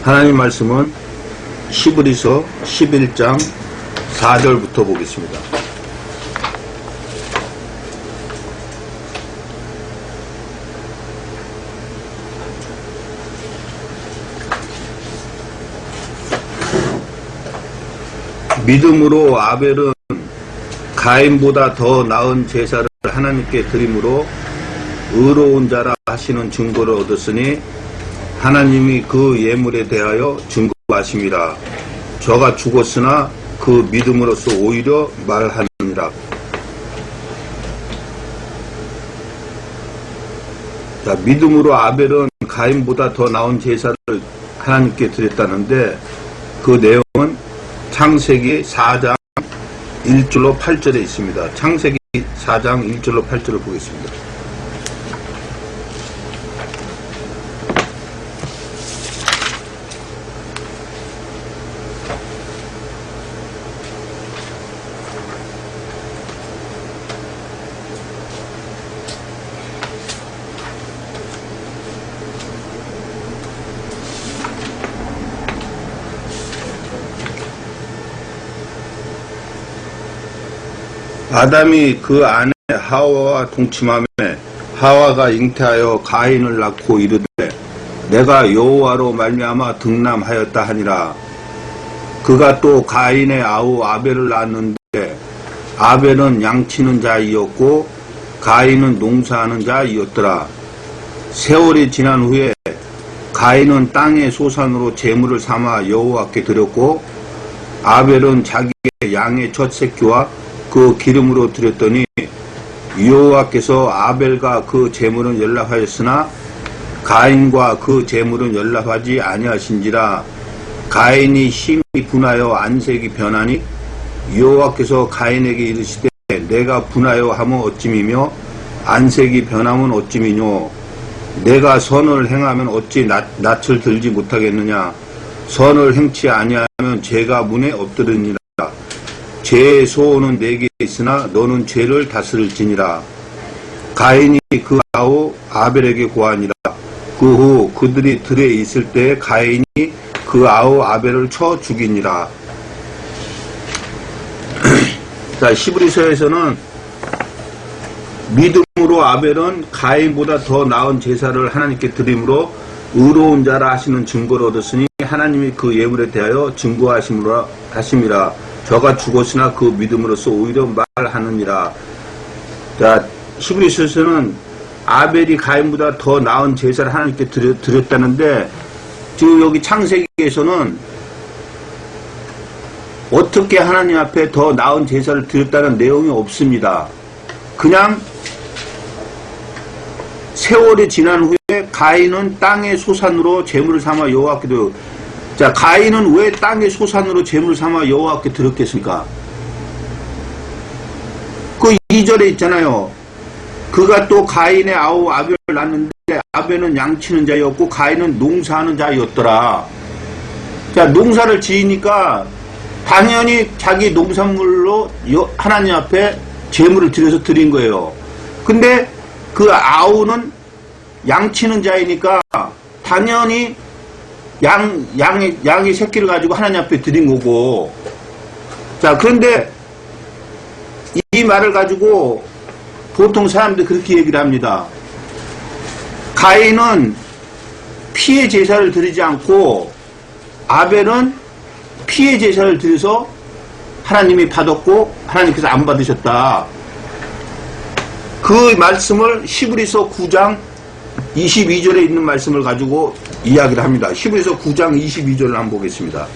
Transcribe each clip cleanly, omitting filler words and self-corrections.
하나님 말씀은 히브리서 11장 4절부터 보겠습니다. 믿음으로 아벨은 가인보다 더 나은 제사를 하나님께 드림으로 의로운 자라 하시는 증거를 얻었으니 하나님이 그 예물에 대하여 증거하심이라. 저가 죽었으나 그 믿음으로써 오히려 말하느니라. 자, 믿음으로 아벨은 가인보다 더 나은 제사를 하나님께 드렸다는데 그 내용은 창세기 4장 1절로 8절에 있습니다. 창세기 4장 1절로 8절을 보겠습니다. 아담이 그 아내 하와와 동침하며 하와가 잉태하여 가인을 낳고 이르되 내가 여호와로 말미암아 등남하였다 하니라. 그가 또 가인의 아우 아벨을 낳았는데 아벨은 양치는 자이었고 가인은 농사하는 자이었더라. 세월이 지난 후에 가인은 땅의 소산으로 제물을 삼아 여호와께 드렸고 아벨은 자기의 양의 첫 새끼와 그 기름으로 드렸더니 여호와께서 아벨과 그 제물은 연락하였으나 가인과 그 제물은 연락하지 아니하신지라. 가인이 심히 분하여 안색이 변하니 여호와께서 가인에게 이르시되 내가 분하여 하면 어찌미며 안색이 변하면 어찌미뇨. 내가 선을 행하면 어찌 낯을 들지 못하겠느냐. 선을 행치 아니하면 죄가 문에 엎드르니라. 죄의 소원은 내게 있으나 너는 죄를 다스릴지니라. 가인이 그 아우 아벨에게 고하니라. 그 후 그들이 들에 있을 때 가인이 그 아우 아벨을 쳐 죽이니라. 자, 히브리서에서는 믿음으로 아벨은 가인보다 더 나은 제사를 하나님께 드림으로 의로운 자라 하시는 증거를 얻었으니 하나님이 그 예물에 대하여 증거하심이라. 저가 죽었으나 그 믿음으로써 오히려 말하느니라. 자, 히브리서에서는 아벨이 가인보다 더 나은 제사를 하나님께 드렸다는데 지금 여기 창세기에서는 어떻게 하나님 앞에 더 나은 제사를 드렸다는 내용이 없습니다. 그냥 세월이 지난 후에 가인은 땅의 소산으로 제물을 삼아 여호와께 드려. 자, 가인은 왜 땅의 소산으로 제물을 삼아 여호와께 드렸겠습니까? 그 2절에 있잖아요. 그가 또 가인의 아우 아벨을 낳았는데 아벨은 양치는 자였고 가인은 농사하는 자였더라. 자, 농사를 지으니까 당연히 자기 농산물로 하나님 앞에 제물을 드려서 드린 거예요. 근데 그 아우는 양치는 자이니까 당연히 양의 새끼를 가지고 하나님 앞에 드린 거고. 자, 그런데 이 말을 가지고 보통 사람들이 그렇게 얘기를 합니다. 가인은 피의 제사를 드리지 않고 아벨은 피의 제사를 드려서 하나님이 받았고 하나님께서 안 받으셨다. 그 말씀을 히브리서 9장 22절에 있는 말씀을 가지고 이야기를 합니다. 히브리서 9장 22절을 한번 보겠습니다.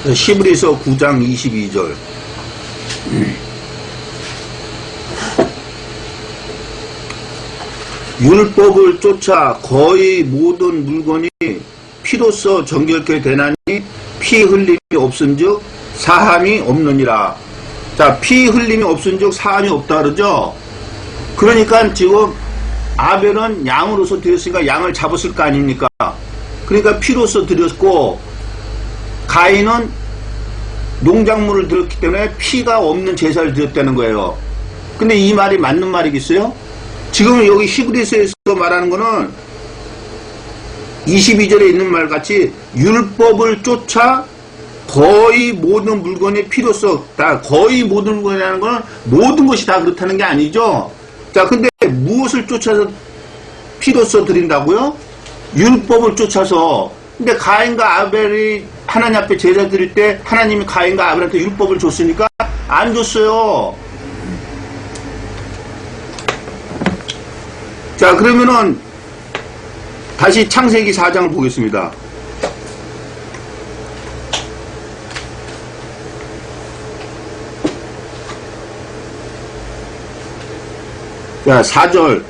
히브리서 9장 22절. 율법을 쫓아 거의 모든 물건이 피로써 정결케 되나니 피 흘림이 없은즉 사함이 없느니라. 자, 피 흘림이 없은즉 사함이 없다 그러죠. 그러니까 지금 아벨은 양으로서 되었으니까 양을 잡았을 거 아닙니까? 그러니까 피로서 드렸고, 가인은 농작물을 드렸기 때문에 피가 없는 제사를 드렸다는 거예요. 근데 이 말이 맞는 말이겠어요? 지금 여기 히브리서에서 말하는 거는 22절에 있는 말 같이 율법을 쫓아 거의 모든 물건이 피로서, 다 거의 모든 물건이라는 거는 모든 것이 다 그렇다는 게 아니죠. 자, 근데 무엇을 쫓아서 피로서 드린다고요? 율법을 쫓아서. 근데 가인과 아벨이 하나님 앞에 제사 드릴 때 하나님이 가인과 아벨한테 율법을 줬으니까 안 줬어요. 자, 그러면은 다시 창세기 4장을 보겠습니다. 자, 4절.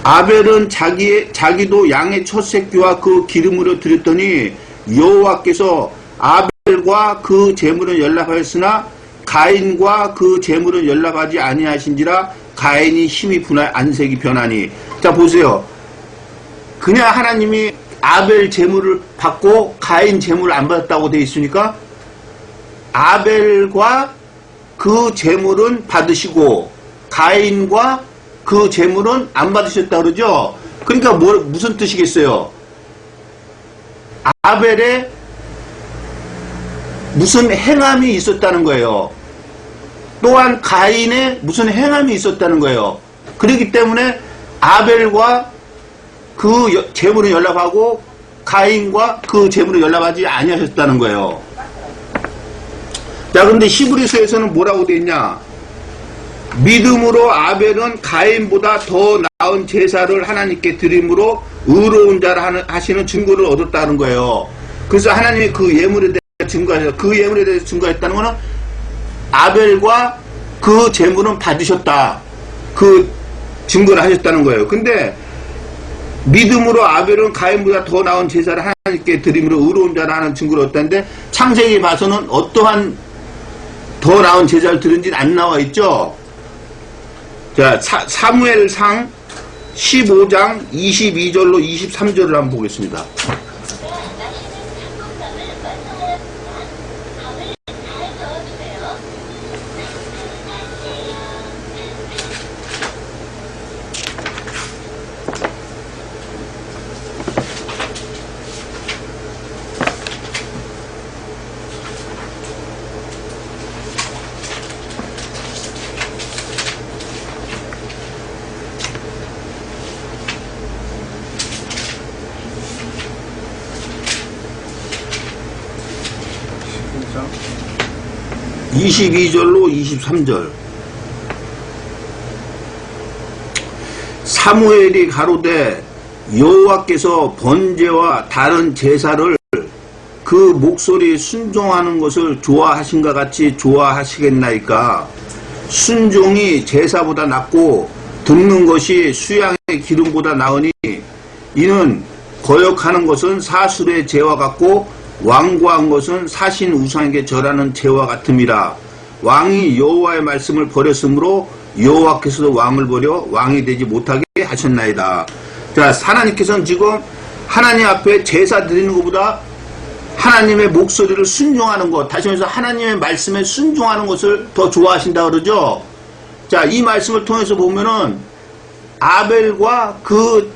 아벨은 자기도 양의 첫 새끼와 그 기름으로 드렸더니 여호와께서 아벨과 그 제물은 연락하였으나 가인과 그 제물은 연락하지 아니하신지라 가인이 힘이 분하 안색이 변하니. 자, 보세요. 그냥 하나님이 아벨 제물을 받고 가인 제물을 안 받았다고 되어 있으니까 아벨과 그 제물은 받으시고 가인과 그 제물은 안 받으셨다 그러죠. 그러니까 무슨 뜻이겠어요? 아벨에 무슨 행함이 있었다는 거예요. 또한 가인에 무슨 행함이 있었다는 거예요. 그렇기 때문에 아벨과 그 제물은 연락하고 가인과 그 제물은 연락하지 아니하셨다는 거예요. 자, 그런데 히브리서에서는 뭐라고 되어 있냐? 믿음으로 아벨은 가인보다 더 나은 제사를 하나님께 드림으로 의로운 자라 하시는 증거를 얻었다는 거예요. 그래서 하나님이 그 예물에 대해 증거하셨다. 그 예물에 대해서 증거했다는 것은 아벨과 그 제물은 받으셨다. 그 증거를 하셨다는 거예요. 근데 믿음으로 아벨은 가인보다 더 나은 제사를 하나님께 드림으로 의로운 자라 하는 증거를 얻었다는데 창세기 봐서는 어떠한 더 나은 제사를 드린지는 안 나와 있죠. 자, 사무엘상 15장 22절로 23절을 한번 보겠습니다. 장 22절로 23절. 사무엘이 가로되 여호와께서 번제와 다른 제사를 그 목소리에 순종하는 것을 좋아하신가 같이 좋아하시겠나이까. 순종이 제사보다 낫고 듣는 것이 수양의 기름보다 나으니 이는 거역하는 것은 사술의 죄와 같고 완고한 것은 사신 우상에게 절하는 죄와 같음이라. 왕이 여호와의 말씀을 버렸으므로 여호와께서도 왕을 버려 왕이 되지 못하게 하셨나이다. 자, 하나님께서는 지금 하나님 앞에 제사 드리는 것보다 하나님의 목소리를 순종하는 것, 다시 말해서 하나님의 말씀에 순종하는 것을 더 좋아하신다 그러죠. 자, 이 말씀을 통해서 보면은 아벨과 그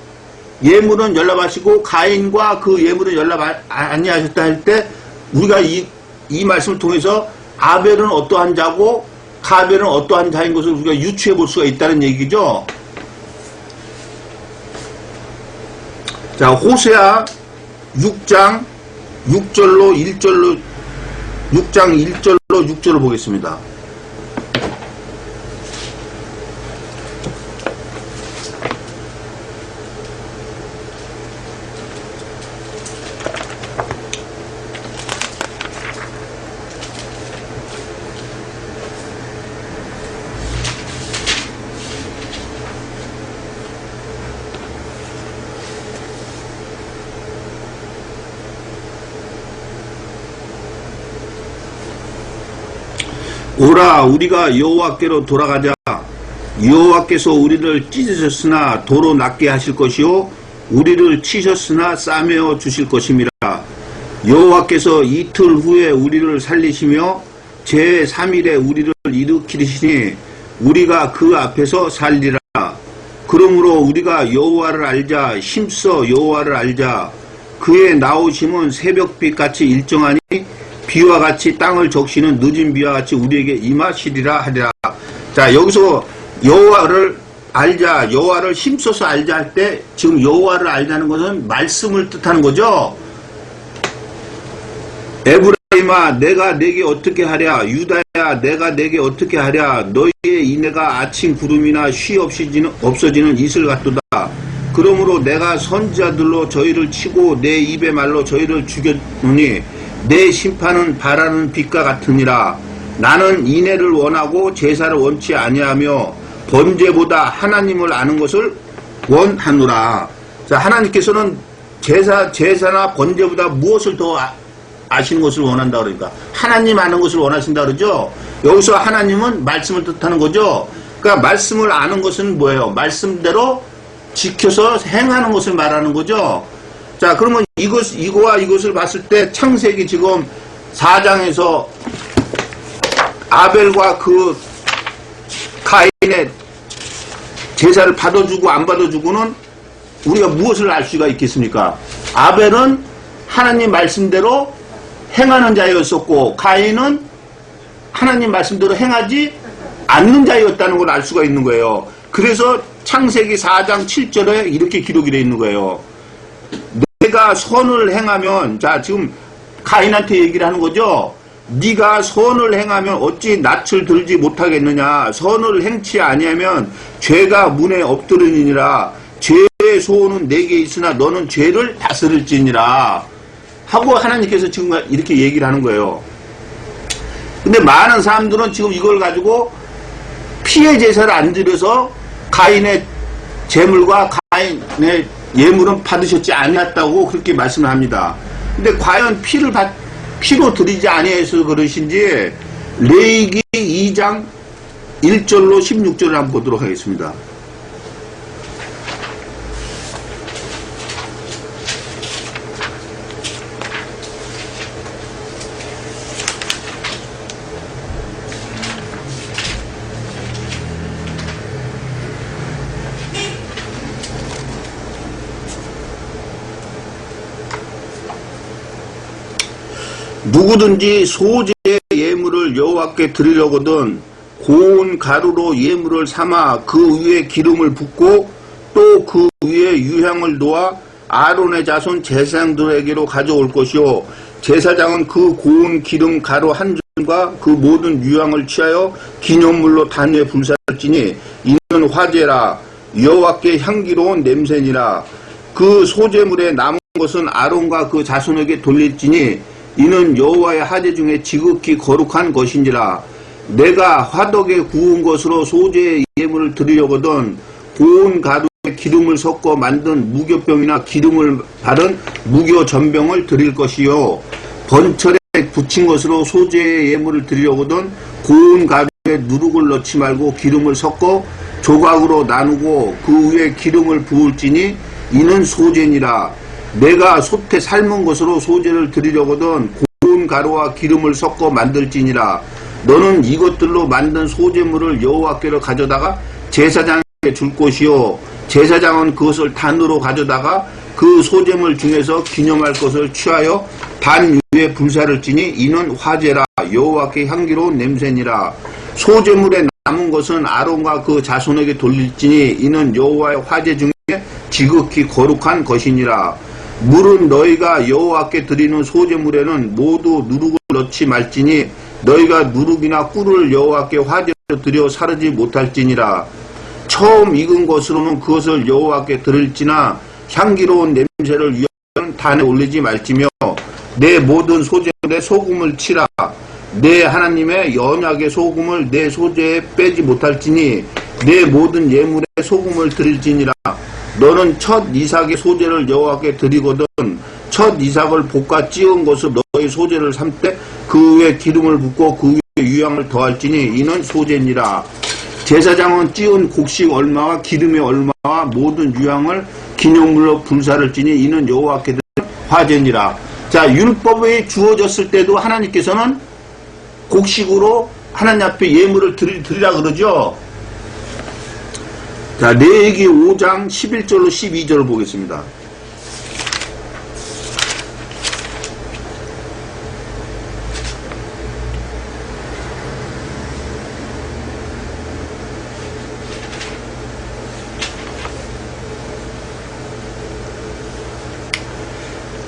예물은 연락하시고 가인과 그 예물은 연락 아니하셨다 할 때 우리가 이 말씀을 통해서 아벨은 어떠한 자고 가벨은 어떠한 자인 것을 우리가 유추해 볼 수가 있다는 얘기죠. 자, 호세아 6장 6절로 1절로 6장 1절로 6절을 보겠습니다. 오라, 우리가 여호와께로 돌아가자. 여호와께서 우리를 찢으셨으나 도로 낫게 하실 것이요 우리를 치셨으나 싸매어 주실 것임이라. 여호와께서 이틀 후에 우리를 살리시며 제3일에 우리를 일으키시니 우리가 그 앞에서 살리라. 그러므로 우리가 여호와를 알자. 힘써 여호와를 알자. 그의 나오심은 새벽빛 같이 일정하니 비와 같이 땅을 적시는 늦은 비와 같이 우리에게 임하시리라 하리라. 자, 여기서 여호와를 알자, 여호와를 힘써서 알자 할 때 지금 여호와를 알자는 것은 말씀을 뜻하는 거죠. 에브라임아 내가 내게 어떻게 하랴. 유다야 내가 내게 어떻게 하랴. 너희의 인애가 아침 구름이나 쉬 없어지는 이슬 같도다. 그러므로 내가 선지자들로 저희를 치고 내 입의 말로 저희를 죽였노니 내 심판은 바라는 빛과 같으니라. 나는 인애를 원하고 제사를 원치 아니하며 번제보다 하나님을 아는 것을 원하노라. 자, 하나님께서는 제사나 번제보다 무엇을 더 아시는 것을 원한다 그러니까 하나님 아는 것을 원하신다 그러죠. 여기서 하나님은 말씀을 뜻하는 거죠. 그러니까 말씀을 아는 것은 뭐예요? 말씀대로 지켜서 행하는 것을 말하는 거죠. 자, 그러면 이거와 이것을 봤을 때 창세기 지금 4장에서 아벨과 그 가인의 제사를 받아주고 안 받아주고는 우리가 무엇을 알 수가 있겠습니까? 아벨은 하나님 말씀대로 행하는 자였었고 가인은 하나님 말씀대로 행하지 않는 자였다는 걸 알 수가 있는 거예요. 그래서 창세기 4장 7절에 이렇게 기록이 되어 있는 거예요. 내가 선을 행하면, 자, 지금 가인한테 얘기를 하는 거죠. 네가 선을 행하면 어찌 낯을 들지 못하겠느냐. 선을 행치 아니하면 죄가 문에 엎드르니라. 죄의 소원은 내게 있으나 너는 죄를 다스릴지니라 하고 하나님께서 지금 이렇게 얘기를 하는 거예요. 근데 많은 사람들은 지금 이걸 가지고 피의 제사를 안 드려서 가인의 제물과 가인의 예물은 받으셨지 않았다고 그렇게 말씀을 합니다. 근데 과연 피로 드리지 아니해서 그러신지 레위기 2장 1절로 16절을 한번 보도록 하겠습니다. 누구든지 소재의 예물을 여호와께 드리려거든 고운 가루로 예물을 삼아 그 위에 기름을 붓고 또 그 위에 유향을 놓아 아론의 자손 제사장들에게로 가져올 것이요 제사장은 그 고운 기름 가루 한 점과 그 모든 유향을 취하여 기념물로 단 위에 불사할지니 이는 화제라 여호와께 향기로운 냄새니라. 그 소재물에 남은 것은 아론과 그 자손에게 돌릴지니 이는 여호와의 화제 중에 지극히 거룩한 것인지라. 내가 화덕에 구운 것으로 소재의 예물을 드리려거든 고운 가루에 기름을 섞어 만든 무교병이나 기름을 바른 무교전병을 드릴 것이요 번철에 붙인 것으로 소재의 예물을 드리려거든 고운 가루에 누룩을 넣지 말고 기름을 섞어 조각으로 나누고 그 위에 기름을 부을지니 이는 소재니라. 내가 솥에 삶은 것으로 소재를 드리려거든 고운 가루와 기름을 섞어 만들지니라. 너는 이것들로 만든 소재물을 여호와께로 가져다가 제사장에게 줄 것이요 제사장은 그것을 단으로 가져다가 그 소재물 중에서 기념할 것을 취하여 단 위에 불사를 지니 이는 화제라 여호와께 향기로운 냄새니라. 소재물에 남은 것은 아론과 그 자손에게 돌릴지니 이는 여호와의 화제 중에 지극히 거룩한 것이니라. 물은 너희가 여호와께 드리는 소재물에는 모두 누룩을 넣지 말지니 너희가 누룩이나 꿀을 여호와께 화제로 드려 사르지 못할지니라. 처음 익은 것으로는 그것을 여호와께 드릴지나 향기로운 냄새를 위하여는 단에 올리지 말지며 내 모든 소재물에 소금을 치라. 내 하나님의 언약의 소금을 내 소재에 빼지 못할지니 내 모든 예물에 소금을 드릴지니라. 너는 첫 이삭의 소재를 여호와께 드리거든 첫 이삭을 볶아 찌은 것을 너희 소재를 삼되 그 위에 기름을 붓고 그 위에 유향을 더할지니 이는 소재니라. 제사장은 찌은 곡식 얼마와 기름의 얼마와 모든 유향을 기념물로 불사를 지니 이는 여호와께 드리는 화제니라. 자, 율법이 주어졌을 때도 하나님께서는 곡식으로 하나님 앞에 예물을 드리라 그러죠. 자, 레위기 5장 11절로 12절을 보겠습니다.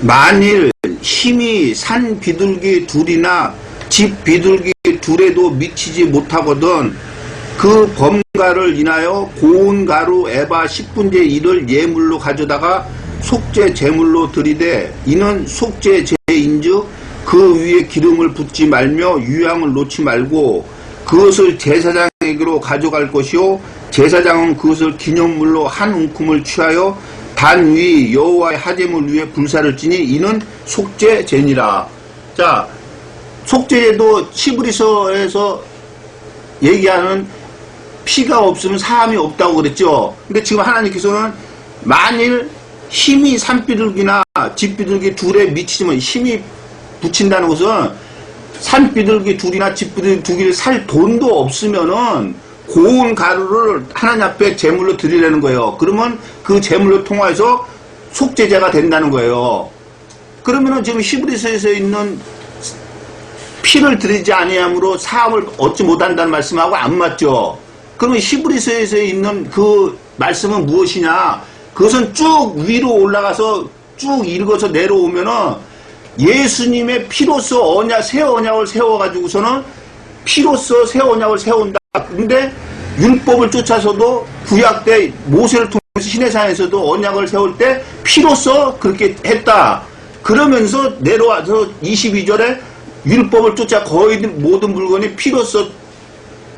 만일 힘이 산 비둘기 둘이나 집 비둘기 둘에도 미치지 못하거든 그 범가를 인하여 고운 가루 에바 10분의 1을 예물로 가져다가 속죄 제물로 드리되 이는 속죄 제인즉 그 위에 기름을 붓지 말며 유향을 놓지 말고 그것을 제사장에게로 가져갈 것이요 제사장은 그것을 기념물로 한 움큼을 취하여 단 위 여호와의 하제물 위에 불사를 지니 이는 속죄제니라. 자, 속죄제도 히브리서에서 얘기하는 피가 없으면 사함이 없다고 그랬죠. 근데 지금 하나님께서는 만일 힘이 산비둘기나 집비둘기 둘에 미치지만 힘이 붙인다는 것은 산비둘기 둘이나 집비둘기 두 개를 살 돈도 없으면은 고운 가루를 하나님 앞에 제물로 드리라는 거예요. 그러면 그 제물로 통해서 속죄제가 된다는 거예요. 그러면은 지금 히브리서에서 있는 피를 드리지 아니함으로 사함을 얻지 못한다는 말씀하고 안 맞죠. 그러면 히브리서에서 있는 그 말씀은 무엇이냐? 그것은 쭉 위로 올라가서 쭉 읽어서 내려오면은 예수님의 피로서 새 언약을 세워가지고서는 피로서 새 언약을 세운다. 근데 율법을 쫓아서도 구약 때 모세를 통해서 시내산에서도 언약을 세울 때 피로서 그렇게 했다. 그러면서 내려와서 22절에 율법을 쫓아 거의 모든 물건이 피로서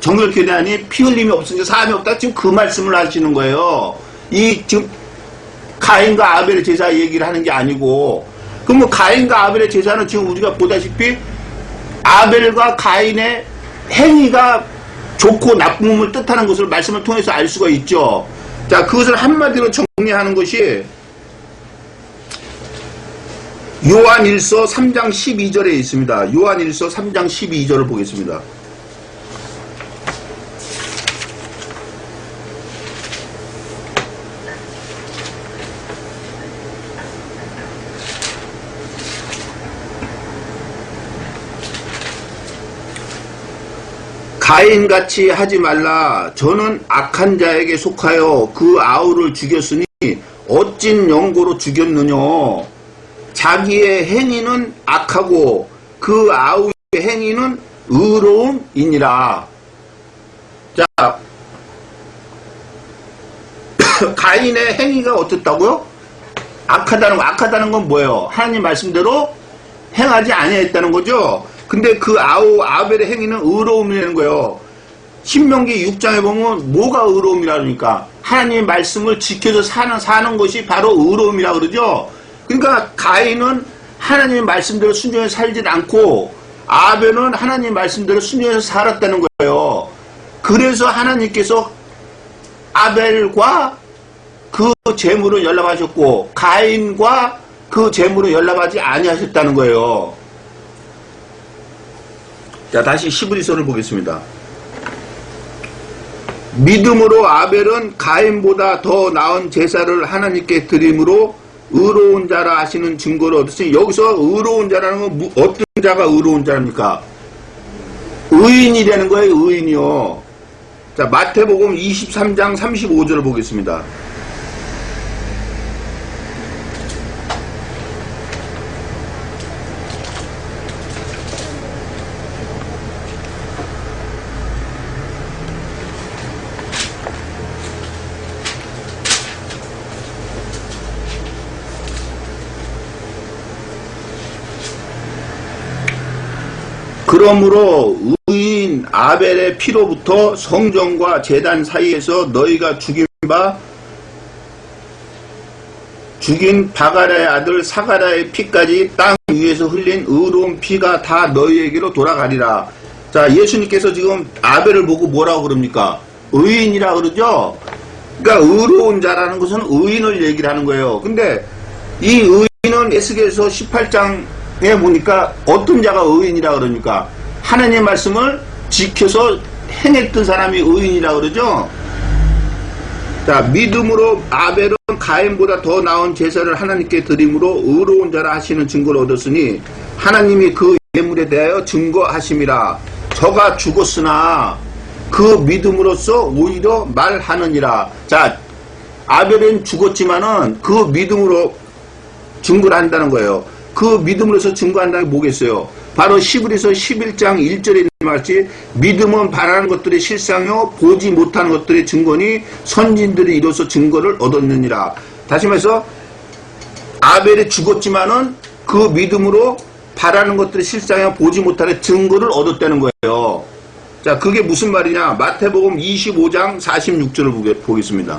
정결케 되하니 피 흘림이 없으니까 사함이 없다. 지금 그 말씀을 하시는 거예요. 이 지금 가인과 아벨의 제사 얘기를 하는 게 아니고, 그럼 뭐 가인과 아벨의 제사는 지금 우리가 보다시피 아벨과 가인의 행위가 좋고 나쁨을 뜻하는 것을 말씀을 통해서 알 수가 있죠. 자, 그것을 한마디로 정리하는 것이 요한일서 3장 12절에 있습니다. 요한일서 3장 12절을 보겠습니다. 가인같이 하지 말라. 저는 악한 자에게 속하여 그 아우를 죽였으니 어찐 영고로 죽였느냐. 자기의 행위는 악하고 그 아우의 행위는 의로움이니라. 자, 가인의 행위가 어떻다고요? 악하다는 건 뭐예요? 하나님 말씀대로 행하지 아니했다는 거죠. 근데 그 아벨의 행위는 의로움이라는 거예요. 신명기 6장에 보면 뭐가 의로움이라 그러니까 하나님의 말씀을 지켜서 사는 것이 바로 의로움이라 그러죠. 그러니까 가인은 하나님의 말씀대로 순종해서 살지 않고 아벨은 하나님의 말씀대로 순종해서 살았다는 거예요. 그래서 하나님께서 아벨과 그 제물을 연락하셨고 가인과 그 제물을 연락하지 아니하셨다는 거예요. 자, 다시 히브리서를 보겠습니다. 믿음으로 아벨은 가인보다 더 나은 제사를 하나님께 드림으로 의로운 자라 하시는 증거를 얻으시니, 여기서 의로운 자라는 건 어떤 자가 의로운 자입니까? 의인이라는 거예요. 의인이요. 자, 마태복음 23장 35절을 보겠습니다. 그러므로 의인 아벨의 피로부터 성전과 제단 사이에서 너희가 죽인 바가라의 아들 사가라의 피까지 땅 위에서 흘린 의로운 피가 다 너희에게로 돌아가리라. 자, 예수님께서 지금 아벨을 보고 뭐라고 그럽니까? 의인이라 그러죠? 그러니까 의로운 자라는 것은 의인을 얘기를 하는 거예요. 근데 이 의인은 에스겔서 18장에 보니까 어떤 자가 의인이라 그러니까 하나님의 말씀을 지켜서 행했던 사람이 의인이라 그러죠. 자, 믿음으로 아벨은 가인보다 더 나은 제사를 하나님께 드림으로 의로운 자라 하시는 증거를 얻었으니 하나님이 그 예물에 대하여 증거하심이라. 저가 죽었으나 그 믿음으로써 오히려 말하느니라. 자, 아벨은 죽었지만은 그 믿음으로 증거를 한다는 거예요. 그 믿음으로서 증거한다는 게 뭐겠어요? 바로 히브리서 11장 1절에 있는 말같이 믿음은 바라는 것들의 실상이요 보지 못하는 것들의 증거니 선진들이 이로써 증거를 얻었느니라. 다시 말해서 아벨이 죽었지만은 그 믿음으로 바라는 것들의 실상이요 보지 못하는 증거를 얻었다는 거예요. 자, 그게 무슨 말이냐? 마태복음 25장 46절을 보겠습니다.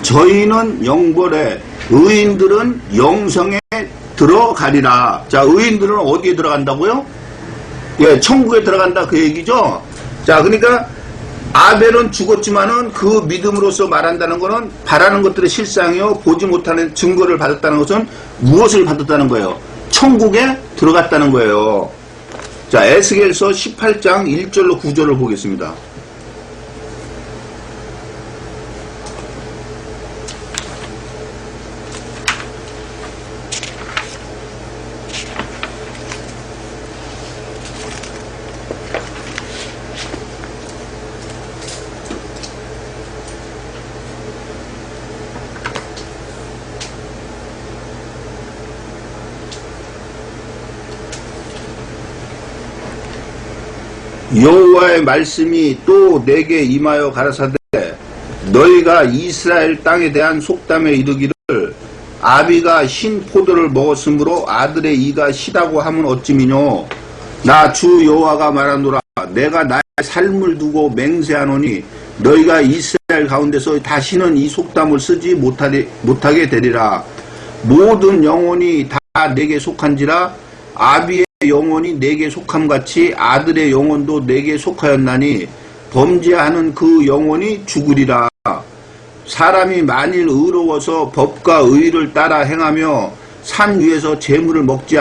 저희는 영벌에 의인들은 영성에 들어가리라. 자, 의인들은 어디에 들어간다고요? 예, 천국에 들어간다 그 얘기죠. 자, 그러니까 아벨은 죽었지만은 그 믿음으로서 말한다는 것은 바라는 것들의 실상이요 보지 못하는 증거를 받았다는 것은 무엇을 받았다는 거예요? 천국에 들어갔다는 거예요. 자, 에스겔서 18장 1절로 9절을 보겠습니다. 여호와의 말씀이 또 내게 임하여 가라사대 너희가 이스라엘 땅에 대한 속담에 이르기를 아비가 신 포도를 먹었으므로 아들의 이가 시다고 하면 어찌미뇨. 나 주 여호와가 말하노라. 내가 나의 삶을 두고 맹세하노니 너희가 이스라엘 가운데서 다시는 이 속담을 쓰지 못하게 되리라. 모든 영혼이 다 내게 속한지라. 아비의 영혼이 내게 속함같이 아들의 영혼도 내게 속하였나니 범죄하는 그 영혼이 죽으리라. 사람이 만일 의로워서 법과 의를 따라 행하며 산 위에서 재물을 먹지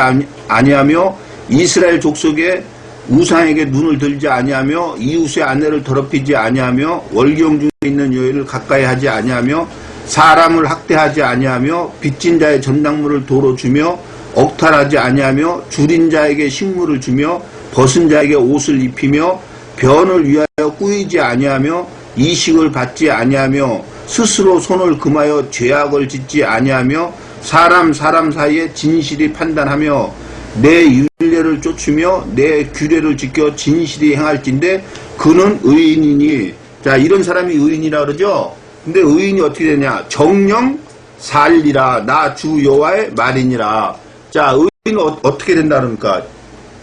아니하며 이스라엘 족속의 우상에게 눈을 들지 아니하며 이웃의 아내를 더럽히지 아니하며 월경 중에 있는 여인을 가까이 하지 아니하며 사람을 학대하지 아니하며 빚진 자의 전당물을 도로 주며 억탈하지 아니하며 줄인 자에게 식물을 주며 벗은 자에게 옷을 입히며 변을 위하여 꾸이지 아니하며 이식을 받지 아니하며 스스로 손을 금하여 죄악을 짓지 아니하며 사람 사이에 진실이 판단하며 내 율례를 쫓으며 내 규례를 지켜 진실이 행할진대 그는 의인이니. 자, 이런 사람이 의인이라 그러죠. 근데 의인이 어떻게 되냐? 정령 살리라. 나 주 여호와의 말이니라. 자, 의인은 어떻게 된다 그러니까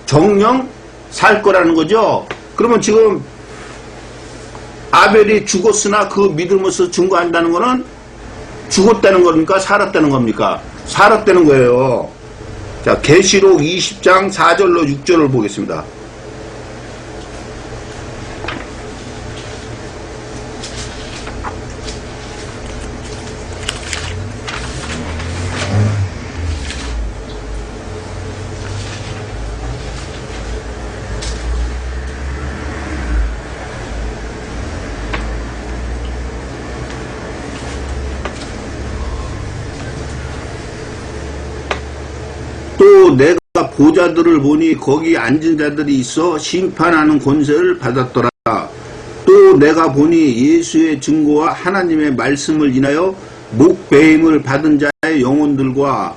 정령 살 거라는 거죠. 그러면 지금 아벨이 죽었으나 그 믿음으로서 증거한다는 거는 죽었다는 겁니까? 살았다는 겁니까? 살았다는 거예요. 자, 계시록 20장 4절로 6절을 보겠습니다. 또 내가 보좌들을 보니 거기 앉은 자들이 있어 심판하는 권세를 받았더라. 또 내가 보니 예수의 증거와 하나님의 말씀을 인하여 목배임을 받은 자의 영혼들과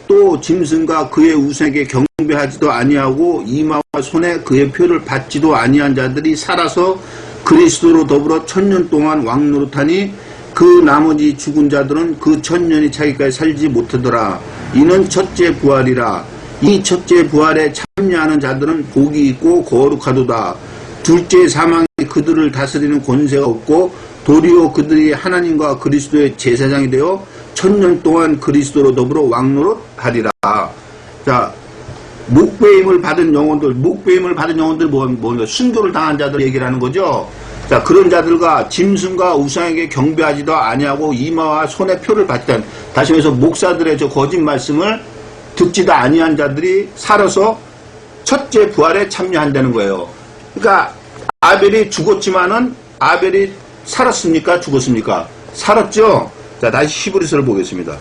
또 짐승과 그의 우상에게 경배하지도 아니하고 이마와 손에 그의 표를 받지도 아니한 자들이 살아서 그리스도로 더불어 1000년 동안 왕노릇하니 그 나머지 죽은 자들은 그 천년이 차기까지 살지 못하더라. 이는 첫째 부활이라. 이 첫째 부활에 참여하는 자들은 복이 있고 거룩하도다. 둘째 사망이 그들을 다스리는 권세가 없고 도리어 그들이 하나님과 그리스도의 제사장이 되어 천년 동안 그리스도로 더불어 왕노릇하리라. 자, 목배임을 받은 영혼들 뭐냐? 순교를 당한 자들 얘기를 하는 거죠. 자, 그런 자들과 짐승과 우상에게 경배하지도 아니하고 이마와 손에 표를 받던, 다시 말해서 목사들의 저 거짓 말씀을 듣지도 아니한 자들이 살아서 첫째 부활에 참여한다는 거예요. 그러니까 아벨이 죽었지만은 아벨이 살았습니까? 죽었습니까? 살았죠? 자, 다시 히브리서를 보겠습니다.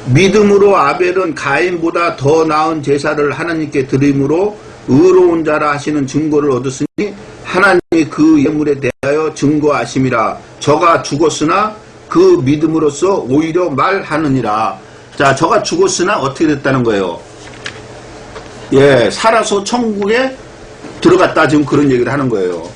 믿음으로 아벨은 가인보다 더 나은 제사를 하나님께 드림으로 의로운 자라 하시는 증거를 얻었으니 하나님이 그 예물에 대하여 증거하심이라. 저가 죽었으나 그 믿음으로써 오히려 말하느니라. 자, 저가 죽었으나 어떻게 됐다는 거예요? 예, 살아서 천국에 들어갔다, 지금 그런 얘기를 하는 거예요.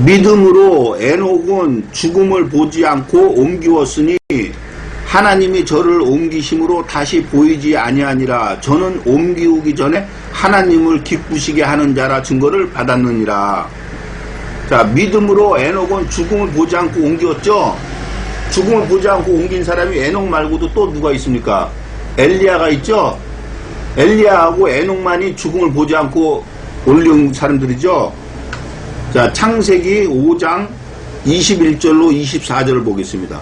믿음으로 에녹은 죽음을 보지 않고 옮기었으니 하나님이 저를 옮기심으로 다시 보이지 아니하니라. 저는 옮기우기 전에 하나님을 기쁘시게 하는 자라 증거를 받았느니라. 자, 믿음으로 에녹은 죽음을 보지 않고 옮겼죠. 죽음을 보지 않고 옮긴 사람이 에녹 말고도 또 누가 있습니까? 엘리야가 있죠. 엘리야하고 에녹만이 죽음을 보지 않고 올린 사람들이죠. 자, 창세기 5장 21절로 24절을 보겠습니다.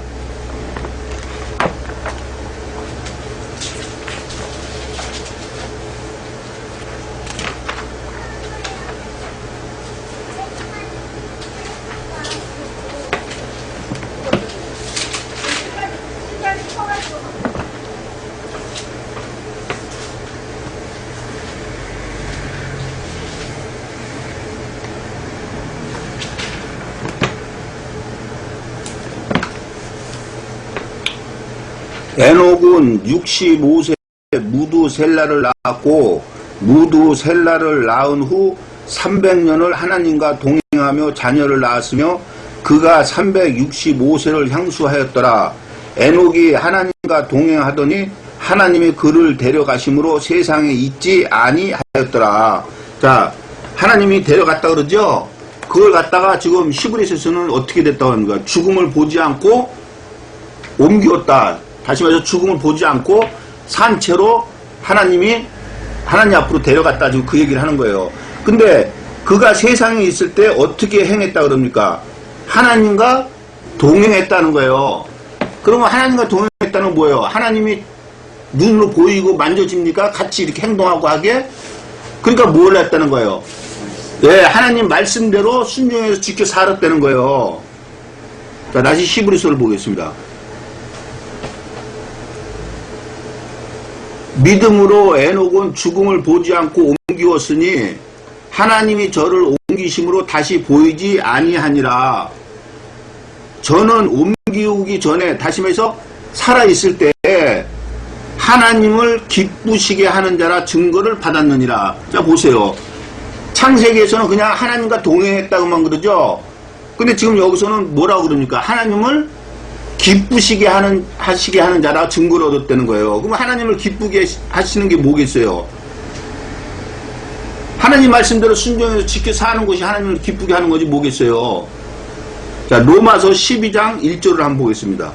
에녹은 65세 무두셀라를 낳았고 무두셀라를 낳은 후 300년을 하나님과 동행하며 자녀를 낳았으며 그가 365세를 향수하였더라. 에녹이 하나님과 동행하더니 하나님이 그를 데려가심으로 세상에 있지 아니하였더라. 자, 하나님이 데려갔다 그러죠. 그걸 갖다가 지금 히브리서에서는 어떻게 됐다고 합니까? 죽음을 보지 않고 옮겼다. 다시 말해서 죽음을 보지 않고 산 채로 하나님 앞으로 데려갔다, 지금 그 얘기를 하는 거예요. 근데 그가 세상에 있을 때 어떻게 행했다 그럽니까? 하나님과 동행했다는 거예요. 그러면 하나님과 동행했다는 건 뭐예요? 하나님이 눈으로 보이고 만져집니까? 같이 이렇게 행동하고 하게? 그러니까 뭘 했다는 거예요? 예, 하나님 말씀대로 순종해서 지켜 살았다는 거예요. 자, 다시 히브리서를 보겠습니다. 믿음으로 에녹은 죽음을 보지 않고 옮기었으니 하나님이 저를 옮기심으로 다시 보이지 아니하니라. 저는 옮기우기 전에, 다시 말해서 살아있을 때 하나님을 기쁘시게 하는 자라 증거를 받았느니라. 자, 보세요. 창세기에서는 그냥 하나님과 동행했다고만 그러죠. 근데 지금 여기서는 뭐라고 그럽니까? 하나님을 기쁘시게 하시게 하는 자라 증거를 얻었다는 거예요. 그럼 하나님을 기쁘게 하시는 게 뭐겠어요? 하나님 말씀대로 순종해서 지켜 사는 것이 하나님을 기쁘게 하는 것이 뭐겠어요? 자, 로마서 12장 1절을 한번 보겠습니다.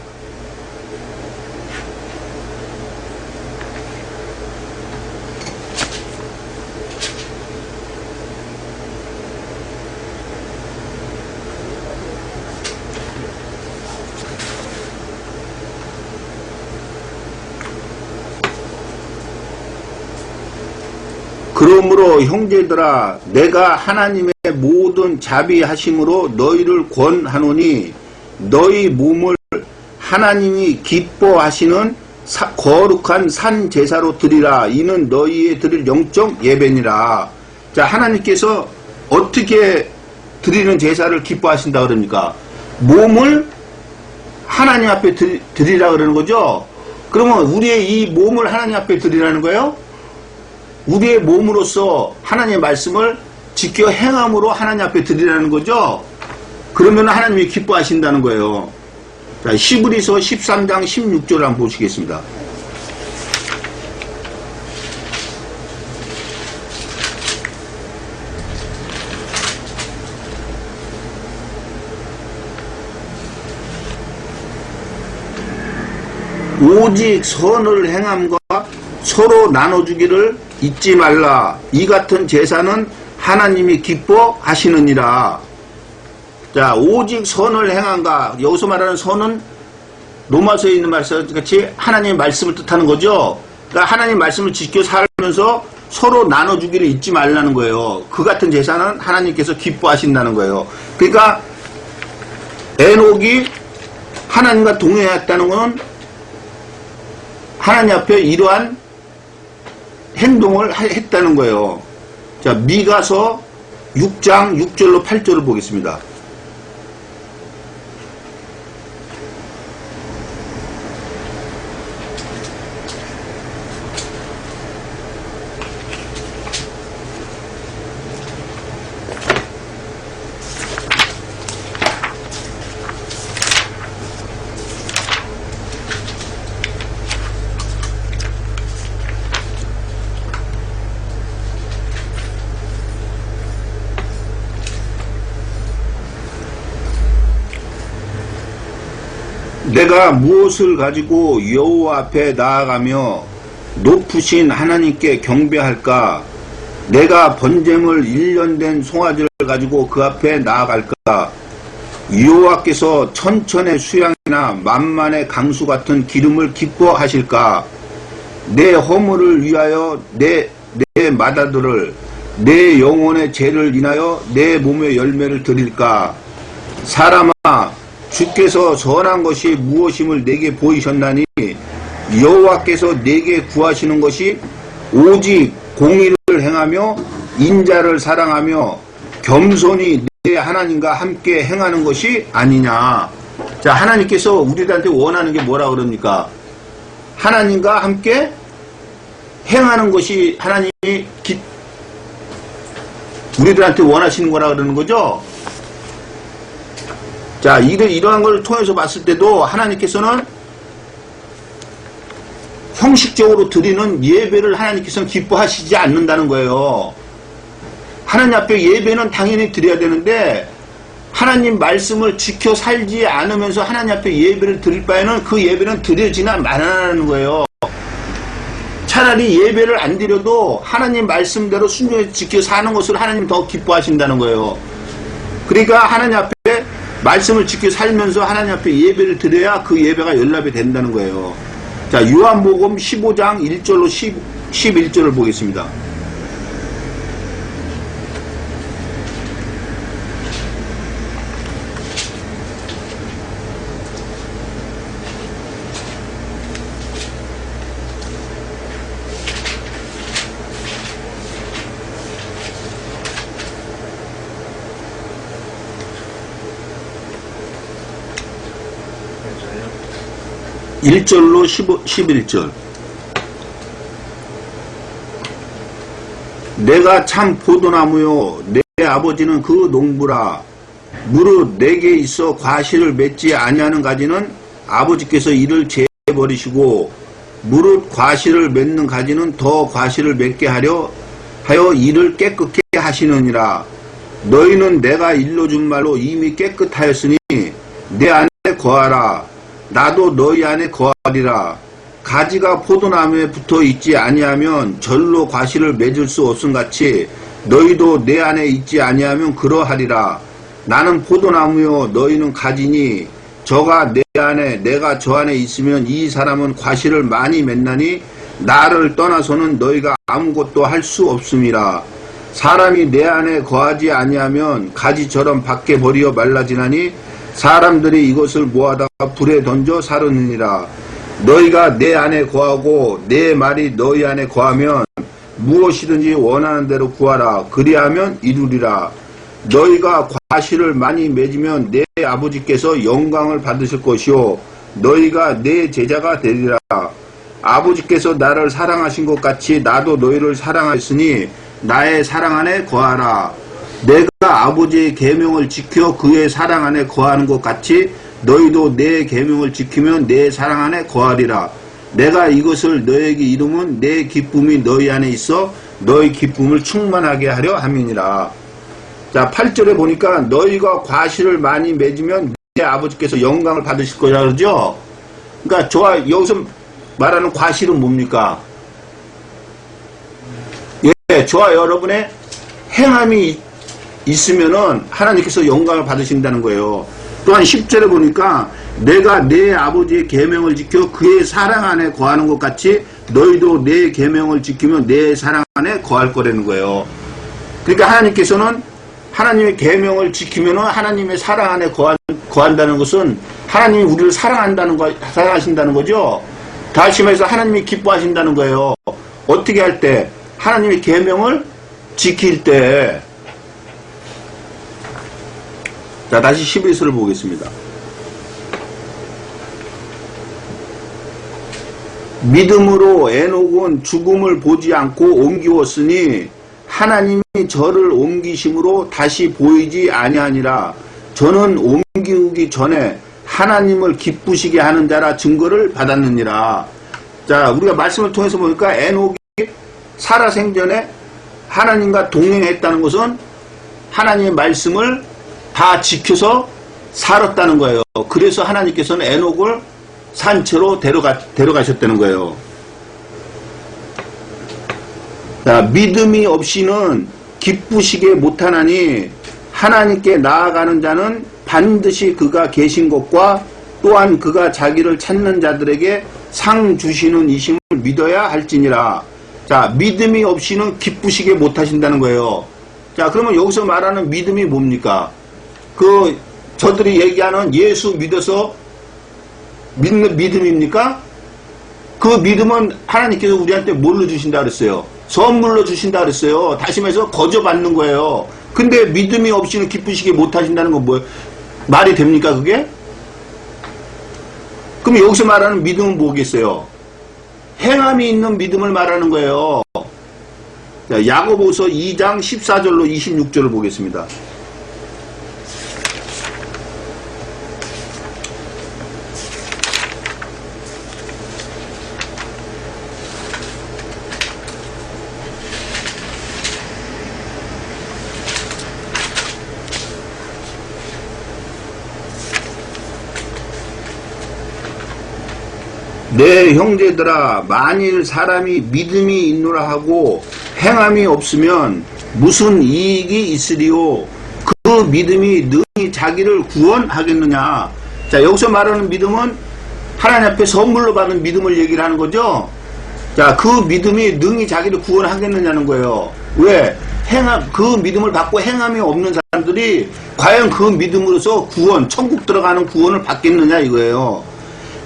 그러므로 형제들아, 내가 하나님의 모든 자비하심으로 너희를 권하노니 너희 몸을 하나님이 기뻐하시는 거룩한 산 제사로 드리라. 이는 너희의 드릴 영적 예배니라. 자, 하나님께서 어떻게 드리는 제사를 기뻐하신다 그럽니까? 몸을 하나님 앞에 드리라 그러는 거죠. 그러면 우리의 이 몸을 하나님 앞에 드리라는 거예요? 우리의 몸으로서 하나님의 말씀을 지켜 행함으로 하나님 앞에 드리라는 거죠. 그러면 하나님이 기뻐하신다는 거예요. 자, 히브리서 13장 16절 한번 보시겠습니다. 오직 선을 행함과 서로 나눠주기를 잊지 말라. 이 같은 제사는 하나님이 기뻐하시느니라. 자, 오직 선을 행함과, 여기서 말하는 선은 로마서에 있는 말씀같이 하나님의 말씀을 뜻하는 거죠. 그러니까 하나님의 말씀을 지켜 살면서 서로 나눠주기를 잊지 말라는 거예요. 그 같은 제사는 하나님께서 기뻐하신다는 거예요. 그러니까 에녹이 하나님과 동행했다는 것은 하나님 앞에 이러한 행동을 했다는 거예요. 자, 미가서 6장 6절로 8절을 보겠습니다. 내가 무엇을 가지고 여호와 앞에 나아가며 높으신 하나님께 경배할까? 내가 번제물 1년 된 송아지를 가지고 그 앞에 나아갈까? 여호와께서 천천의 수양이나 만만의 강수 같은 기름을 기뻐하실까? 내 허물을 위하여 내 마다들을, 내 영혼의 죄를 인하여 내 몸의 열매를 드릴까? 사람아, 주께서 선한 것이 무엇임을 내게 보이셨나니 여호와께서 내게 구하시는 것이 오직 공의를 행하며 인자를 사랑하며 겸손히 내 하나님과 함께 행하는 것이 아니냐. 자, 하나님께서 우리들한테 원하는 게 뭐라 그럽니까? 하나님과 함께 행하는 것이 하나님이 우리들한테 원하시는 거라 그러는 거죠. 자, 이러한 걸 통해서 봤을 때도 하나님께서는 형식적으로 드리는 예배를 하나님께서는 기뻐하시지 않는다는 거예요. 하나님 앞에 예배는 당연히 드려야 되는데 하나님 말씀을 지켜 살지 않으면서 하나님 앞에 예배를 드릴 바에는 그 예배는 드려지나 말아라는 거예요. 차라리 예배를 안 드려도 하나님 말씀대로 순종해서 지켜 사는 것을 하나님 더 기뻐하신다는 거예요. 그러니까 하나님 앞에 말씀을 지켜 살면서 하나님 앞에 예배를 드려야 그 예배가 연락이 된다는 거예요. 자, 요한복음 15장 1절로 11절을 보겠습니다. 일 1절로 11절. 내가 참 포도나무요 내 아버지는 그 농부라. 무릇 내게 있어 과실을 맺지 아니하는 가지는 아버지께서 이를 제버리시고 무릇 과실을 맺는 가지는 더 과실을 맺게 하여 이를 깨끗게 하시느니라. 너희는 내가 일러준 말로 이미 깨끗하였으니 내 안에 거하라. 나도 너희 안에 거하리라. 가지가 포도나무에 붙어 있지 아니하면 절로 과실을 맺을 수 없음같이 너희도 내 안에 있지 아니하면 그러하리라. 나는 포도나무요 너희는 가지니 저가 내 안에 내가 저 안에 있으면 이 사람은 과실을 많이 맺나니 나를 떠나서는 너희가 아무것도 할 수 없음이라. 사람이 내 안에 거하지 아니하면 가지처럼 밖에 버리어 말라지나니 사람들이 이것을 모아다가 불에 던져 사르느니라. 너희가 내 안에 거하고 내 말이 너희 안에 거하면 무엇이든지 원하는 대로 구하라. 그리하면 이루리라. 너희가 과실을 많이 맺으면 내 아버지께서 영광을 받으실 것이요 너희가 내 제자가 되리라. 아버지께서 나를 사랑하신 것 같이 나도 너희를 사랑하였으니 나의 사랑 안에 거하라. 내가 아버지의 계명을 지켜 그의 사랑 안에 거하는 것 같이 너희도 내 계명을 지키면 내 사랑 안에 거하리라. 내가 이것을 너희에게 이루면 내 기쁨이 너희 안에 있어 너희 기쁨을 충만하게 하려 함이니라. 자, 8절에 보니까 너희가 과실을 많이 맺으면 내 아버지께서 영광을 받으실 거라 그러죠. 그러니까 여기서 말하는 과실은 뭡니까? 예, 저와 여러분의 행함이 있으면은 하나님께서 영광을 받으신다는 거예요. 또한 10절에 보니까 내가 내 아버지의 계명을 지켜 그의 사랑 안에 거하는 것 같이 너희도 내 계명을 지키면 내 사랑 안에 거할 거라는 거예요. 그러니까 하나님께서는 하나님의 계명을 지키면은 하나님의 사랑 안에 거한다는 것은 하나님이 우리를 사랑하신다는 거죠. 다시 말해서 하나님이 기뻐하신다는 거예요. 어떻게 할 때? 하나님의 계명을 지킬 때. 자, 다시 11절을 보겠습니다. 믿음으로 에녹은 죽음을 보지 않고 옮기었으니 하나님이 저를 옮기심으로 다시 보이지 아니하니라. 저는 옮기기 전에 하나님을 기쁘시게 하는 자라 증거를 받았느니라. 자, 우리가 말씀을 통해서 보니까 에녹이 살아생전에 하나님과 동행했다는 것은 하나님의 말씀을 다 지켜서 살았다는 거예요. 그래서 하나님께서는 에녹을 산채로 데려가셨다는 거예요. 자, 믿음이 없이는 기쁘시게 못하나니 하나님께 나아가는 자는 반드시 그가 계신 것과 또한 그가 자기를 찾는 자들에게 상 주시는 이심을 믿어야 할지니라. 자, 믿음이 없이는 기쁘시게 못하신다는 거예요. 자, 그러면 여기서 말하는 믿음이 뭡니까? 저들이 얘기하는 예수 믿어서 믿는 믿음입니까? 그 믿음은 하나님께서 우리한테 뭘로 주신다 그랬어요? 선물로 주신다 그랬어요. 다시 말해서 거저 받는 거예요. 근데 믿음이 없이는 기쁘시게 못하신다는 건 뭐예요? 말이 됩니까 그게? 그럼 여기서 말하는 믿음은 뭐겠어요? 행함이 있는 믿음을 말하는 거예요. 자, 야고보서 2장 14절로 26절을 보겠습니다. 내 형제들아, 만일 사람이 믿음이 있노라 하고 행함이 없으면 무슨 이익이 있으리요? 그 믿음이 능히 자기를 구원하겠느냐? 자, 여기서 말하는 믿음은 하나님 앞에 선물로 받은 믿음을 얘기를 하는 거죠. 자, 그 믿음이 능히 자기를 구원하겠느냐는 거예요. 왜? 그 믿음을 받고 행함이 없는 사람들이 과연 그 믿음으로서 천국 들어가는 구원을 받겠느냐 이거예요.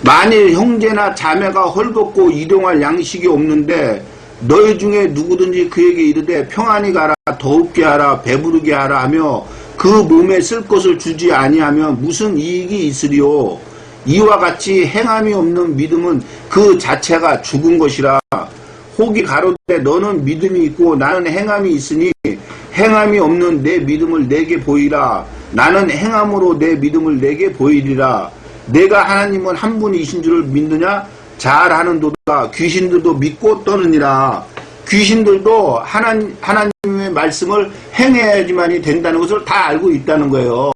만일 형제나 자매가 헐벗고 일용할 양식이 없는데 너희 중에 누구든지 그에게 이르되 평안히 가라, 더웁게 하라, 배부르게 하라 하며 그 몸에 쓸 것을 주지 아니하면 무슨 이익이 있으리요? 이와 같이 행함이 없는 믿음은 그 자체가 죽은 것이라. 혹이 가로되 너는 믿음이 있고 나는 행함이 있으니 행함이 없는 내 믿음을 내게 보이라. 나는 행함으로 내 믿음을 내게 보이리라. 내가 하나님은 한 분이신 줄을 믿느냐? 잘하는도다. 귀신들도 믿고 떠느니라. 귀신들도 하나님의 말씀을 행해야지만이 된다는 것을 다 알고 있다는 거예요.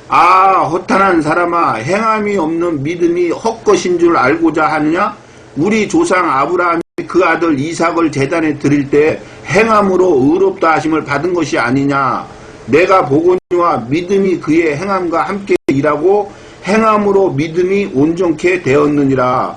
아, 허탄한 사람아, 행함이 없는 믿음이 헛것인 줄 알고자 하느냐? 우리 조상 아브라함이 그 아들 이삭을 제단에 드릴 때 행함으로 의롭다 하심을 받은 것이 아니냐? 내가 보거니와 믿음이 그의 행함과 함께 일하고 행함으로 믿음이 온전케 되었느니라.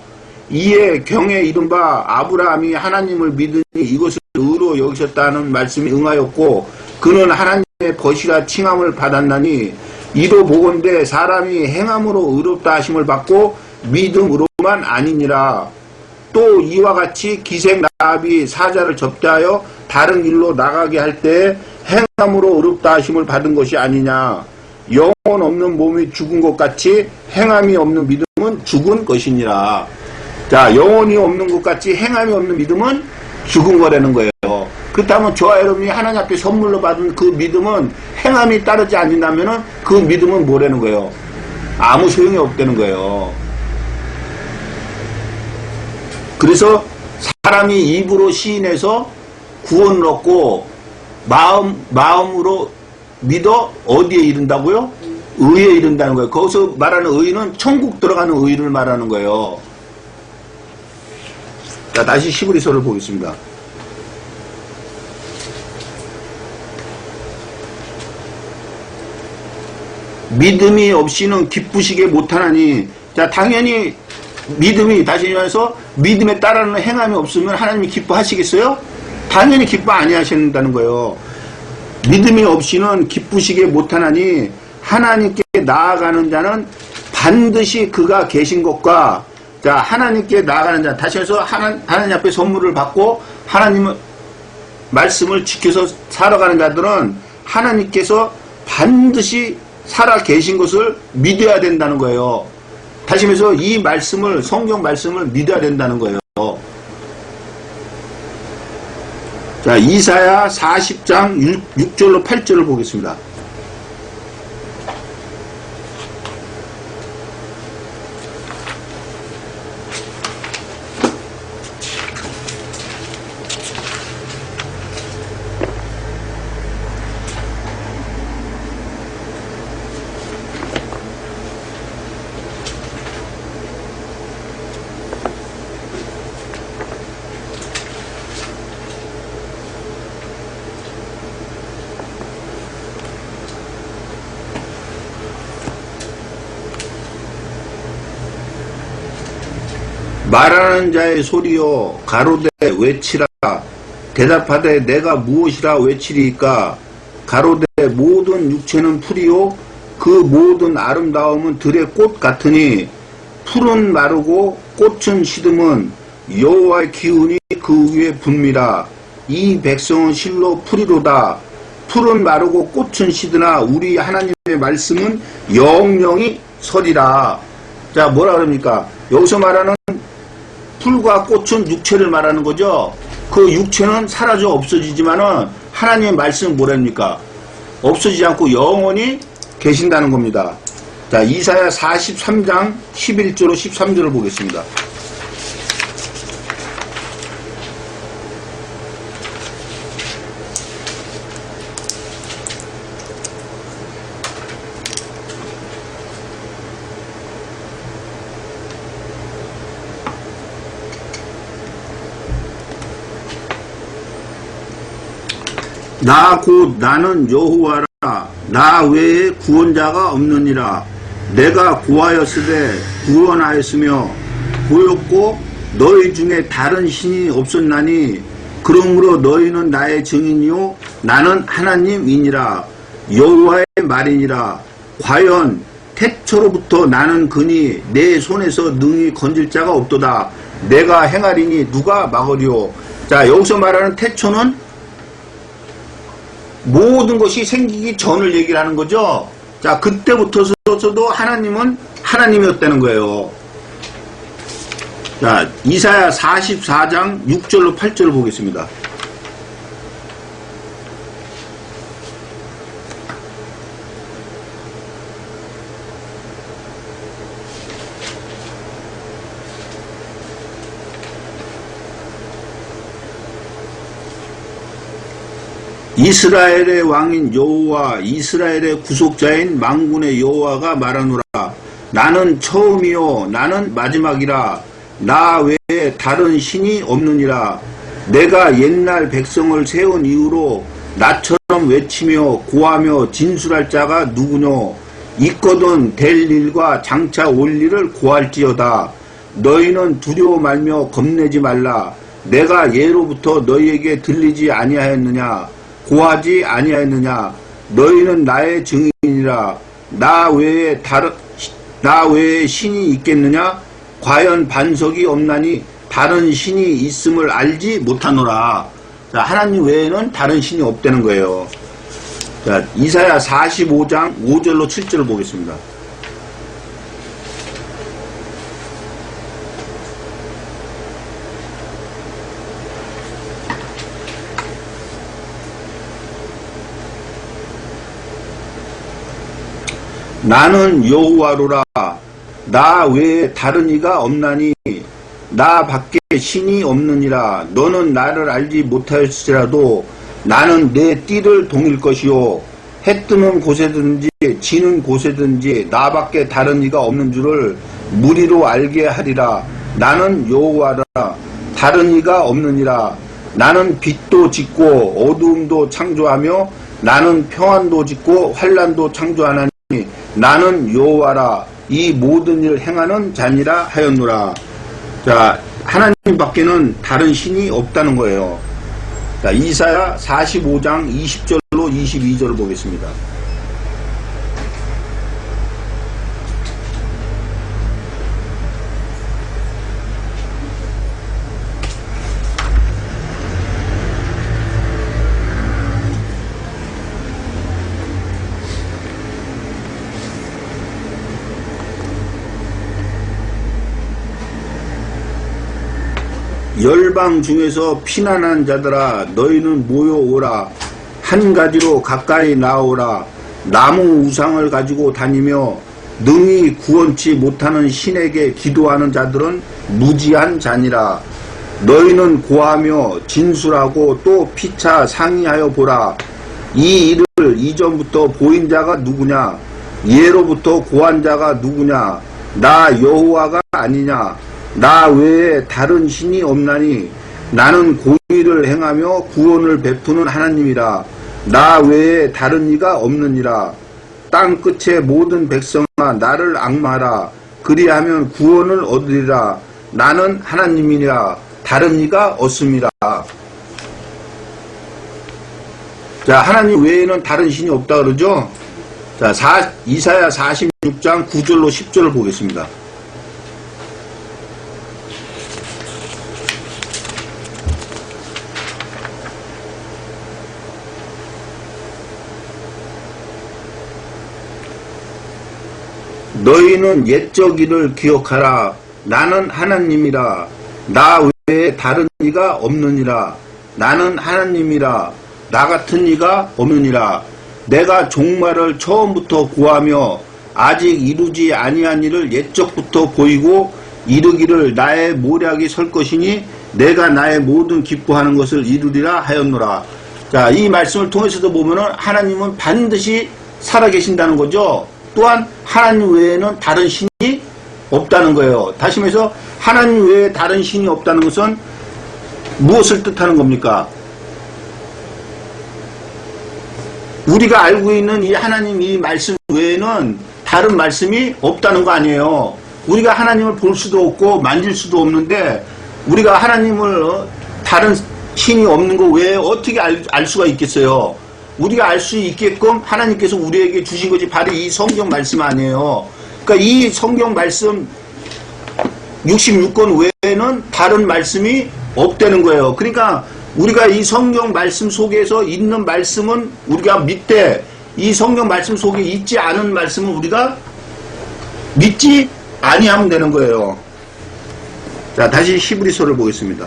이에 경에 이른바 아브라함이 하나님을 믿으니 이것을 의로 여기셨다는 말씀이 응하였고 그는 하나님의 벗이라 칭함을 받았나니 이도 보건대 사람이 행함으로 의롭다 하심을 받고 믿음으로만 아니니라. 또 이와 같이 기생 라합이 사자를 접대하여 다른 길로 나가게 할 때 행함으로 의롭다 하심을 받은 것이 아니냐. 영혼 없는 몸이 죽은 것 같이 행함이 없는 믿음은 죽은 것이니라. 자, 영혼이 없는 것 같이 행함이 없는 믿음은 죽은 거라는 거예요. 그렇다면 저와 여러분이 하나님 앞에 선물로 받은 그 믿음은 행함이 따르지 않는다면은 그 믿음은 뭐라는 거예요? 아무 소용이 없다는 거예요. 그래서 사람이 입으로 시인해서 구원을 얻고 마음으로 믿어 어디에 이른다고요? 의에 이른다는 거예요. 거기서 말하는 의는 천국 들어가는 의를 말하는 거예요. 자, 다시 히브리서를 보겠습니다. 믿음이 없이는 기쁘시게 못하나니. 자, 당연히 믿음이, 다시 얘기해서 믿음에 따르는 행함이 없으면 하나님이 기뻐하시겠어요? 당연히 기뻐 아니하신다는 거예요. 믿음이 없이는 기쁘시게 못하나니 하나님께 나아가는 자는 반드시 그가 계신 것과, 자, 하나님께 나아가는 자, 다시 해서 하나님 앞에 선물을 받고 하나님의 말씀을 지켜서 살아가는 자들은 하나님께서 반드시 살아 계신 것을 믿어야 된다는 거예요. 다시 말해서 이 말씀을, 성경 말씀을 믿어야 된다는 거예요. 자, 이사야 40장 6절로 8절을 보겠습니다. 말하는 자의 소리여 가로되 외치라. 대답하되 내가 무엇이라 외치리이까. 가로되 모든 육체는 풀이요 그 모든 아름다움은 들의 꽃 같으니 풀은 마르고 꽃은 시듬은 여호와의 기운이 그 위에 붑니라. 이 백성은 실로 풀이로다. 풀은 마르고 꽃은 시드나 우리 하나님의 말씀은 영영이 서리라. 자, 뭐라 그럽니까? 여기서 말하는 풀과 꽃은 육체를 말하는 거죠. 그 육체는 사라져 없어지지만은 하나님의 말씀은 뭐랍니까? 없어지지 않고 영원히 계신다는 겁니다. 자, 이사야 43장 11절로 13절을 보겠습니다. 나 곧 나는 여호와라. 나 외에 구원자가 없느니라. 내가 구하였으되 구원하였으며 보였고 너희 중에 다른 신이 없었나니 그러므로 너희는 나의 증인이요 나는 하나님이니라. 여호와의 말이니라. 과연 태초로부터 나는 그니 내 손에서 능히 건질 자가 없도다. 내가 행하리니 누가 막으리오. 자, 여기서 말하는 태초는 모든 것이 생기기 전을 얘기를 하는 거죠. 자, 그때부터서도 하나님은 하나님이었다는 거예요. 자, 이사야 44장 6절로 8절을 보겠습니다. 이스라엘의 왕인 여호와 이스라엘의 구속자인 만군의 여호와가 말하노라. 나는 처음이요 나는 마지막이라. 나 외에 다른 신이 없느니라. 내가 옛날 백성을 세운 이후로 나처럼 외치며 고하며 진술할 자가 누구뇨. 있거든 될 일과 장차 올 일을 고할지어다. 너희는 두려워 말며 겁내지 말라. 내가 예로부터 너희에게 들리지 아니하였느냐. 고하지 아니하였느냐. 너희는 나의 증인이라. 나 외에 신이 있겠느냐. 과연 반석이 없나니 다른 신이 있음을 알지 못하노라. 자, 하나님 외에는 다른 신이 없다는 거예요. 자, 이사야 45장 5절로 7절을 보겠습니다. 나는 여호와로라. 나 외에 다른 이가 없나니 나 밖에 신이 없느니라. 너는 나를 알지 못하였을지라도 나는 내 띠를 동일 것이요 해 뜨는 곳에든지 지는 곳에든지 나밖에 다른 이가 없는 줄을 무리로 알게 하리라. 나는 여호와라. 다른 이가 없느니라. 나는 빛도 짓고 어두움도 창조하며 나는 평안도 짓고 환난도 창조하나니 나는 여호와라. 이 모든 일을 행하는 자니라 하였노라. 자, 하나님 밖에는 다른 신이 없다는 거예요. 자, 이사야 45장 20절로 22절을 보겠습니다. 열방 중에서 피난한 자들아 너희는 모여오라. 한 가지로 가까이 나오라. 나무 우상을 가지고 다니며 능히 구원치 못하는 신에게 기도하는 자들은 무지한 자니라. 너희는 고하며 진술하고 또 피차 상의하여 보라. 이 일을 이전부터 보인 자가 누구냐? 예로부터 고한 자가 누구냐? 나 여호와가 아니냐? 나 외에 다른 신이 없나니 나는 공의를 행하며 구원을 베푸는 하나님이라. 나 외에 다른 이가 없느니라. 땅 끝의 모든 백성아 나를 앙마하라. 그리하면 구원을 얻으리라. 나는 하나님이니라. 다른 이가 없음이라. 자, 하나님 외에는 다른 신이 없다 그러죠. 자, 이사야 46장 9절로 10절을 보겠습니다. 너희는 옛적 일을 기억하라. 나는 하나님이라. 나 외에 다른 이가 없느니라. 나는 하나님이라. 나 같은 이가 없느니라. 내가 종말을 처음부터 구하며 아직 이루지 아니한 일을 옛적부터 보이고 이르기를 나의 모략이 설 것이니 내가 나의 모든 기뻐하는 것을 이루리라 하였노라. 자, 이 말씀을 통해서도 보면은 하나님은 반드시 살아계신다는 거죠. 또한 하나님 외에는 다른 신이 없다는 거예요. 다시 말해서 하나님 외에 다른 신이 없다는 것은 무엇을 뜻하는 겁니까? 우리가 알고 있는 이 하나님 이 말씀 외에는 다른 말씀이 없다는 거 아니에요. 우리가 하나님을 볼 수도 없고 만질 수도 없는데 우리가 하나님을 다른 신이 없는 거 외에 어떻게 알 수가 있겠어요? 우리가 알 수 있게끔 하나님께서 우리에게 주신 것이 바로 이 성경 말씀 아니에요. 그러니까 이 성경 말씀 66권 외에는 다른 말씀이 없다는 거예요. 그러니까 우리가 이 성경 말씀 속에서 있는 말씀은 우리가 믿되 이 성경 말씀 속에 있지 않은 말씀은 우리가 믿지 아니하면 되는 거예요. 자, 다시 히브리서를 보겠습니다.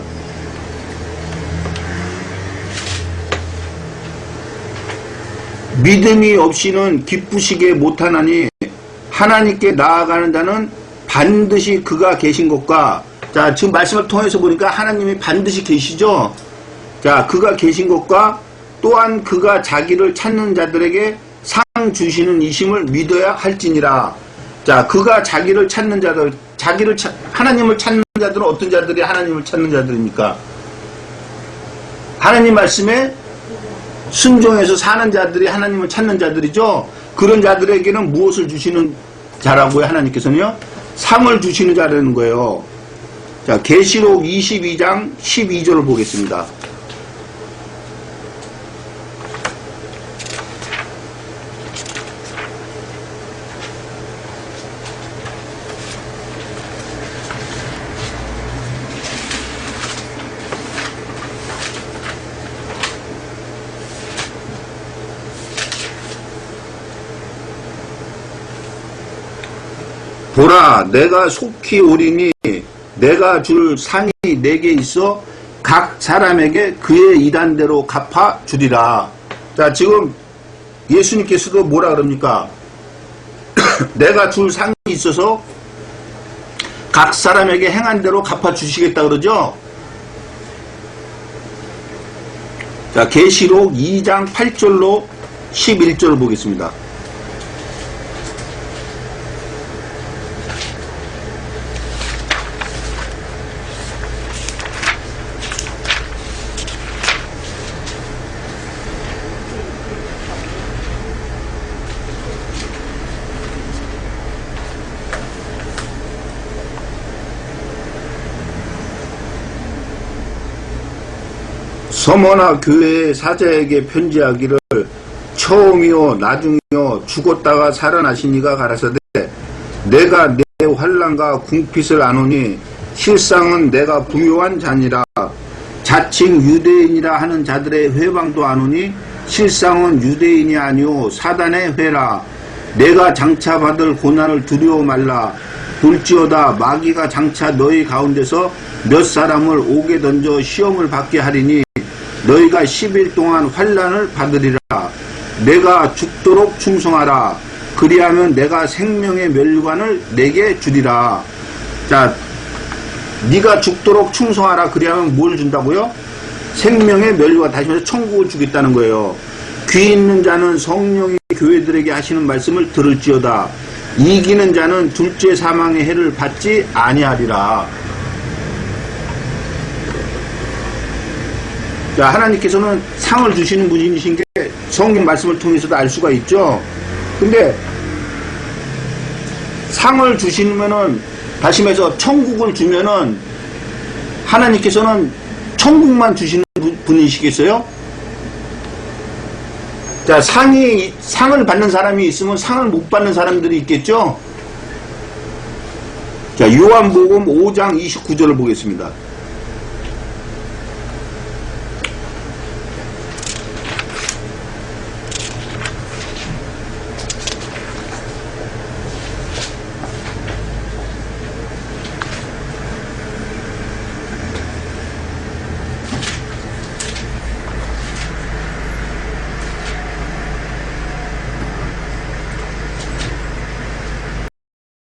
믿음이 없이는 기쁘시게 못하나니 하나님께 나아가는 자는 반드시 그가 계신 것과, 자, 지금 말씀을 통해서 보니까 하나님이 반드시 계시죠. 자, 그가 계신 것과 또한 그가 자기를 찾는 자들에게 상 주시는 이심을 믿어야 할지니라. 자, 그가 자기를 찾는 자들, 하나님을 찾는 자들은 어떤 자들이 하나님을 찾는 자들입니까? 하나님 말씀에 순종해서 사는 자들이 하나님을 찾는 자들이죠. 그런 자들에게는 무엇을 주시는 자라고요? 하나님께서는요, 상을 주시는 자라는 거예요. 자, 계시록 22장 12절을 보겠습니다. 보라, 내가 속히 오리니 내가 줄 상이 내게 있어 각 사람에게 그의 일한대로 갚아 주리라. 자, 지금 예수님께서도 뭐라 그럽니까? 내가 줄 상이 있어서 각 사람에게 행한 대로 갚아주시겠다 그러죠. 자, 계시록 2장 8절로 11절을 보겠습니다. 서머나 교회의 사자에게 편지하기를 처음이요 나중이요 죽었다가 살아나신 이가 가라사대 내가 내 환난과 궁핍을 아노니 실상은 내가 부요한 자니라. 자칭 유대인이라 하는 자들의 회방도 아노니 실상은 유대인이 아니오 사단의 회라. 내가 장차 받을 고난을 두려워 말라. 볼지어다 마귀가 장차 너희 가운데서 몇 사람을 옥에 던져 시험을 받게 하리니 너희가 10일 동안 환난을 받으리라. 내가 죽도록 충성하라. 그리하면 내가 생명의 멸류관을 내게 주리라. 자, 네가 죽도록 충성하라. 그리하면 뭘 준다고요? 생명의 멸류관, 다시 말해서 천국을 주겠다는 거예요. 귀 있는 자는 성령이 교회들에게 하시는 말씀을 들을지어다. 이기는 자는 둘째 사망의 해를 받지 아니하리라. 자, 하나님께서는 상을 주시는 분이신 게 성경 말씀을 통해서도 알 수가 있죠. 근데 상을 주시면은 다시 말해서 천국을 주면은 하나님께서는 천국만 주시는 분이시겠어요? 자, 상을 받는 사람이 있으면 상을 못 받는 사람들이 있겠죠? 자, 요한복음 5장 29절을 보겠습니다.